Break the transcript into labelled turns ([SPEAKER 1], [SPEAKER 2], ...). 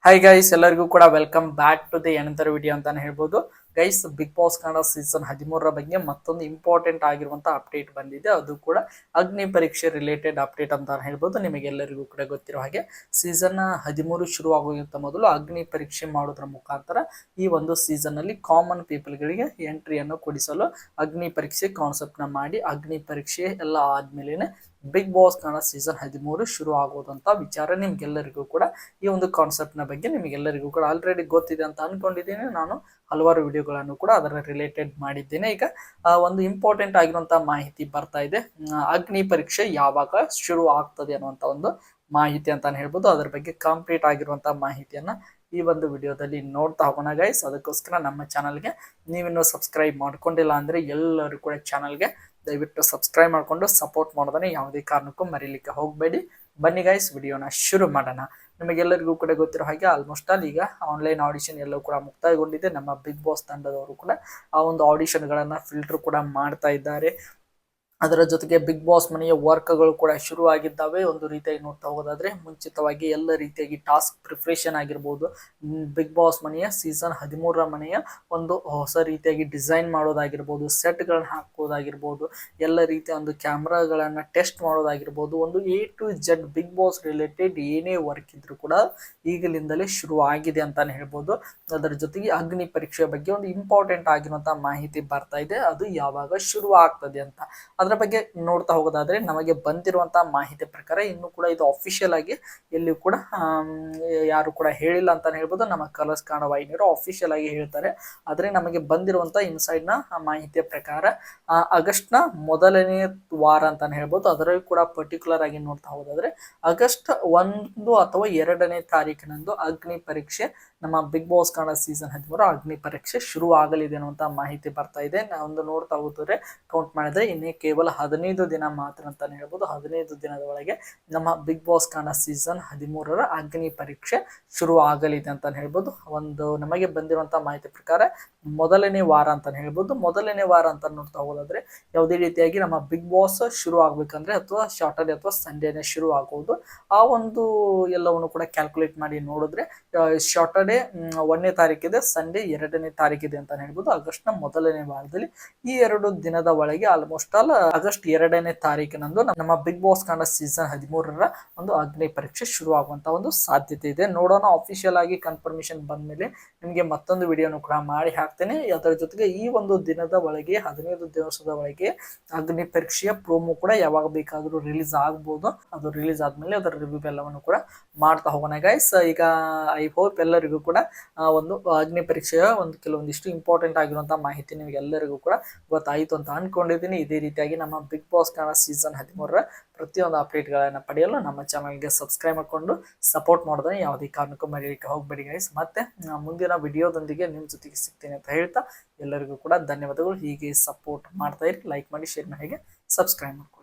[SPEAKER 1] Hi guys, ಎಲ್ಲರಿಗೂ ಕೂಡ welcome back to the another video ಅಂತಾನೆ ಹೇಳ್ಬೋದು. Guys, big boss Kannada season 13 ಬಗ್ಗೆ ಮತ್ತೊಂದು ಇಂಪಾರ್ಟೆಂಟ್ ಆಗಿರುವಂತಹ ಅಪ್ಡೇಟ್ ಬಂದಿದೆ. ಅದು ಕೂಡ ಅಗ್ನಿ ಪರೀಕ್ಷೆ ರಿಲೇಟೆಡ್ ಅಪ್ಡೇಟ್ ಅಂತ ಹೇಳ್ಬೋದು. ನಿಮಗೆಲ್ಲರಿಗೂ ಕೂಡ ಗೊತ್ತಿರೋ ಹಾಗೆ ಸೀಸನ್ 13 ಶುರು ಆಗೋಕ್ಕಿಂತ ಮೊದಲು ಅಗ್ನಿ ಪರೀಕ್ಷೆ ಮಾಡೋದ್ರ ಮುಖಾಂತರ ಈ ಒಂದು ಸೀಸನ್ ಅಲ್ಲಿ ಕಾಮನ್ ಪೀಪಲ್ ಗಳಿಗೆ ಎಂಟ್ರಿಯನ್ನು ಕೊಡಿಸಲು ಅಗ್ನಿ ಪರೀಕ್ಷೆ ಕಾನ್ಸೆಪ್ಟ್ ನ ಮಾಡಿ ಅಗ್ನಿ ಪರೀಕ್ಷೆ ಎಲ್ಲ ಆದ್ಮೇಲೆ ಬಿಗ್ ಬಾಸ್ ಕನ್ನಡ ಸೀಸನ್ 13 ಶುರು ಆಗೋದಂತ ವಿಚಾರ ನಿಮ್ಗೆಲ್ಲರಿಗೂ ಕೂಡ ಈ ಒಂದು ಕಾನ್ಸೆಪ್ಟ್ ನ ಬಗ್ಗೆ ನಿಮಗೆಲ್ಲರಿಗೂ ಕೂಡ ಆಲ್ರೆಡಿ ಗೊತ್ತಿದೆ ಅಂತ ಅನ್ಕೊಂಡಿದ್ದೀನಿ. ನಾನು ಹಲವಾರು ವಿಡಿಯೋಗಳನ್ನು ಕೂಡ ಅದರ ರಿಲೇಟೆಡ್ ಮಾಡಿದ್ದೇನೆ. ಈಗ ಒಂದು ಇಂಪಾರ್ಟೆಂಟ್ ಆಗಿರುವಂತಹ ಮಾಹಿತಿ ಬರ್ತಾ ಇದೆ. ಅಗ್ನಿ ಪರೀಕ್ಷೆ ಯಾವಾಗ ಶುರು ಆಗ್ತದೆ ಅನ್ನುವಂತ ಒಂದು ಮಾಹಿತಿ ಅಂತಾನೆ ಹೇಳ್ಬೋದು. ಅದರ ಬಗ್ಗೆ ಕಂಪ್ಲೀಟ್ ಆಗಿರುವಂತಹ ಮಾಹಿತಿಯನ್ನ ಈ ಒಂದು ವಿಡಿಯೋದಲ್ಲಿ ನೋಡ್ತಾ ಹೋಗೋಣ ಗೈಸ್. ಅದಕ್ಕೋಸ್ಕರ ನಮ್ಮ ಚಾನಲ್ಗೆ ನೀವಿನ್ನೂ ಸಬ್ಸ್ಕ್ರೈಬ್ ಮಾಡ್ಕೊಂಡಿಲ್ಲ ಅಂದ್ರೆ ಎಲ್ಲರೂ ಕೂಡ ಚಾನಲ್ಗೆ ದಯವಿಟ್ಟು ಸಬ್ಸ್ಕ್ರೈಬ್ ಮಾಡ್ಕೊಂಡು ಸಪೋರ್ಟ್ ಮಾಡೋದನ್ನ ಯಾವುದೇ ಕಾರಣಕ್ಕೂ ಮರೀಲಿಕ್ಕೆ ಹೋಗಬೇಡಿ. ಬನ್ನಿ ಗೈಸ್, ವಿಡಿಯೋನ ಶುರು ಮಾಡೋಣ. ನಿಮಗೆಲ್ಲರಿಗೂ ಕೂಡ ಗೊತ್ತಿರೋ ಹಾಗೆ ಆಲ್ಮೋಸ್ಟ್ ಆಲ್ ಈಗ ಆನ್ಲೈನ್ ಆಡಿಷನ್ ಎಲ್ಲವೂ ಕೂಡ ಮುಕ್ತಾಯಗೊಂಡಿದೆ. ನಮ್ಮ ಬಿಗ್ ಬಾಸ್ ತಂಡದವರು ಕೂಡ ಆ ಒಂದು ಆಡಿಷನ್ಗಳನ್ನ ಫಿಲ್ಟರ್ ಕೂಡ ಮಾಡ್ತಾ ಇದ್ದಾರೆ. ಅದರ ಜೊತೆಗೆ ಬಿಗ್ ಬಾಸ್ ಮನೆಯ ವರ್ಕ್ಗಳು ಕೂಡ ಶುರು ಆಗಿದ್ದಾವೆ. ಒಂದು ರೀತಿಯಾಗಿ ನೋಡ್ತಾ ಹೋಗೋದಾದ್ರೆ ಮುಂಚಿತವಾಗಿ ಎಲ್ಲ ರೀತಿಯಾಗಿ ಟಾಸ್ಕ್ ಪ್ರಿಪ್ರೇಷನ್ ಆಗಿರ್ಬೋದು, ಬಿಗ್ ಬಾಸ್ ಮನೆಯ ಸೀಸನ್ 13 ಮನೆಯ ಒಂದು ಹೊಸ ರೀತಿಯಾಗಿ ಡಿಸೈನ್ ಮಾಡೋದಾಗಿರ್ಬೋದು, ಸೆಟ್ಗಳನ್ನ ಹಾಕೋದಾಗಿರ್ಬೋದು, ಎಲ್ಲ ರೀತಿಯ ಒಂದು ಕ್ಯಾಮ್ರಾಗಳನ್ನ ಟೆಸ್ಟ್ ಮಾಡೋದಾಗಿರ್ಬೋದು, ಒಂದು A to Z big boss related ಏನೇ ವರ್ಕ್ ಇದ್ರು ಕೂಡ ಈಗಲಿಂದಲೇ ಶುರು ಆಗಿದೆ ಅಂತಾನೆ ಹೇಳ್ಬೋದು. ಅದರ ಜೊತೆಗೆ ಅಗ್ನಿ ಪರೀಕ್ಷೆಯ ಬಗ್ಗೆ ಒಂದು ಇಂಪಾರ್ಟೆಂಟ್ ಆಗಿರುವಂತಹ ಮಾಹಿತಿ ಬರ್ತಾ ಇದೆ. ಅದು ಯಾವಾಗ ಶುರು ಆಗ್ತದೆ ಅಂತ ಅದರ ಬಗ್ಗೆ ನೋಡ್ತಾ ಹೋಗೋದಾದ್ರೆ ನಮಗೆ ಬಂದಿರುವಂತಹ ಮಾಹಿತಿ ಪ್ರಕಾರ ಇನ್ನು ಕೂಡ ಇದು ಅಫಿಷಿಯಲ್ ಆಗಿ ಎಲ್ಲಿ ಕೂಡ ಯಾರು ಕೂಡ ಹೇಳಿಲ್ಲ ಅಂತಾನೆ ಹೇಳ್ಬೋದು. ನಮ್ಮ ಕಲರ್ಸ್ ಕನ್ನಡ ವಾಹಿನಿಯರು ಅಫಿಷಿಯಲ್ ಆಗಿ ಹೇಳ್ತಾರೆ. ಆದ್ರೆ ನಮಗೆ ಬಂದಿರುವಂತಹ ಇನ್ಸೈಡ್ ನ ಮಾಹಿತಿಯ ಪ್ರಕಾರ ಆಗಸ್ಟ್ ನ ಮೊದಲನೇ ವಾರ ಅಂತಾನೆ ಹೇಳ್ಬೋದು. ಅದರಲ್ಲೂ ಕೂಡ ಪರ್ಟಿಕ್ಯುಲರ್ ಆಗಿ ನೋಡ್ತಾ ಹೋಗೋದಾದ್ರೆ ಆಗಸ್ಟ್ 1 ಅಥವಾ 2ನೇ ತಾರೀಕಿನಂದು ಅಗ್ನಿ ಪರೀಕ್ಷೆ ನಮ್ಮ ಬಿಗ್ ಬಾಸ್ ಕನ್ನಡ ಸೀಸನ್ 13 ಅಗ್ನಿ ಪರೀಕ್ಷೆ ಶುರು ಆಗಲಿದೆ ಅನ್ನುವಂತ ಮಾಹಿತಿ ಬರ್ತಾ ಇದೆ. ಒಂದು ನೋಡ್ತಾ ಹೋದ್ರೆ ಕೌಂಟ್ ಮಾಡಿದ್ರೆ ಇನ್ನೇ ಕೇವಲ 15 ದಿನ ಮಾತ್ರ ಅಂತಾನೆ ಹೇಳ್ಬೋದು. 15 ದಿನದ ಒಳಗೆ ನಮ್ಮ ಬಿಗ್ ಬಾಸ್ ಕನ್ನಡ ಸೀಸನ್ 13 ಅಗ್ನಿ ಪರೀಕ್ಷೆ ಶುರು ಆಗಲಿದೆ ಅಂತಾನೆ ಹೇಳ್ಬೋದು. ಒಂದು ನಮಗೆ ಬಂದಿರುವಂತಹ ಮಾಹಿತಿ ಪ್ರಕಾರ ಮೊದಲನೇ ವಾರ ಅಂತಾನೆ ಹೇಳ್ಬೋದು. ಮೊದಲನೇ ವಾರ ಅಂತ ನೋಡ್ತಾ ಹೋಗೋದಾದ್ರೆ ಯಾವುದೇ ರೀತಿಯಾಗಿ ನಮ್ಮ ಬಿಗ್ ಬಾಸ್ ಶುರು ಆಗ್ಬೇಕಂದ್ರೆ ಅಥವಾ ಸಾಟರ್ಡೆ ಅಥವಾ ಸಂಡೇನೆ ಶುರು ಆಗುವುದು. ಆ ಒಂದು ಎಲ್ಲವನ್ನು ಕೂಡ ಕ್ಯಾಲ್ಕುಲೇಟ್ ಮಾಡಿ ನೋಡಿದ್ರೆ ಸಾಟರ್ಡೆ 1ನೇ ತಾರೀಕಿದೆ, ಸಂಡೇ 2ನೇ ತಾರೀಕಿದೆ ಅಂತಾನೆ ಹೇಳ್ಬೋದು. ಆಗಸ್ಟ್ ನ ಮೊದಲನೇ ವಾರದಲ್ಲಿ ಈ 2 ದಿನದ ಒಳಗೆ ಆಲ್ಮೋಸ್ಟ್ ಆಲ್ ಆಗಸ್ಟ್ 2ನೇ ತಾರೀಕಿನಂದು ನಮ್ಮ ಬಿಗ್ ಬಾಸ್ ಕನ್ನಡ ಸೀಸನ್ 13 ಒಂದು ಅಗ್ನಿ ಪರೀಕ್ಷೆ ಶುರು ಆಗುವಂತ ಒಂದು ಸಾಧ್ಯತೆ ಇದೆ. ನೋಡೋಣ, ಅಫಿಷಿಯಲ್ ಆಗಿ ಕನ್ಫರ್ಮೇಶನ್ ಬಂದ್ಮೇಲೆ ನಿಮ್ಗೆ ಮತ್ತೊಂದು ವಿಡಿಯೋನು ಕೂಡ ಮಾಡಿ ಹಾಕ್ತೇನೆ. ಅದರ ಜೊತೆಗೆ ಈ ಒಂದು ದಿನದ ಒಳಗೆ 15 ದಿವಸದ ಒಳಗೆ ಅಗ್ನಿ ಪರೀಕ್ಷೆಯ ಪ್ರೋಮೋ ಕೂಡ ಯಾವಾಗ ಬೇಕಾದ್ರೂ ರಿಲೀಸ್ ಆಗ್ಬೋದು. ಅದು ರಿಲೀಸ್ ಆದ್ಮೇಲೆ ಅದರ ರಿವ್ಯೂ ಎಲ್ಲವನ್ನು ಕೂಡ ಮಾಡ್ತಾ ಹೋಗೋಣ ಗೈಸ್. ಈಗ ಐ ಹೋಪ್ ಎಲ್ಲರಿಗೂ ಕೂಡ ಒಂದು ಅಗ್ನಿ ಪರೀಕ್ಷೆಯ ಒಂದು ಕೆಲವೊಂದಿಷ್ಟು ಇಂಪಾರ್ಟೆಂಟ್ ಆಗಿರುವಂತಹ ಮಾಹಿತಿ ನಿಮಗೆ ಎಲ್ಲರಿಗೂ ಕೂಡ ಗೊತ್ತಾಯಿತು ಅಂತ ಅನ್ಕೊಂಡಿದ್ದೀನಿ. ಇದೇ ರೀತಿಯಾಗಿ ನಮ್ಮ ಬಿಗ್ ಬಾಸ್ ಕನ್ನಡ ಸೀಸನ್ 13 ಪ್ರತಿಯೊಂದು ಅಪ್ಡೇಟ್ ಗಳನ್ನ ಪಡೆಯಲು ನಮ್ಮ ಚಾನಲ್ಗೆ ಸಬ್ಸ್ಕ್ರೈಬ್ ಮಾಡಿಕೊಂಡು ಸಪೋರ್ಟ್ ಮಾಡೋದನ್ನ ಯಾವುದೇ ಕಾರಣಕ್ಕೂ ಮರೆಯಲಿಕ್ಕೆ ಹೋಗಬೇಡಿ ಗೈಸ್. ಮತ್ತೆ ಮುಂದಿನ ವಿಡಿಯೋದೊಂದಿಗೆ ನಿಮ್ ಜೊತೆಗೆ ಸಿಗ್ತೇನೆ ಅಂತ ಹೇಳ್ತಾ ಎಲ್ಲರಿಗೂ ಕೂಡ ಧನ್ಯವಾದಗಳು. ಹೀಗೆ ಸಪೋರ್ಟ್ ಮಾಡ್ತಾ ಇರಿ, ಲೈಕ್ ಮಾಡಿ, ಶೇರ್ ಮಾಡಿ, ಹಾಗೆ ಸಬ್ಸ್ಕ್ರೈಬ್ ಮಾಡಿ.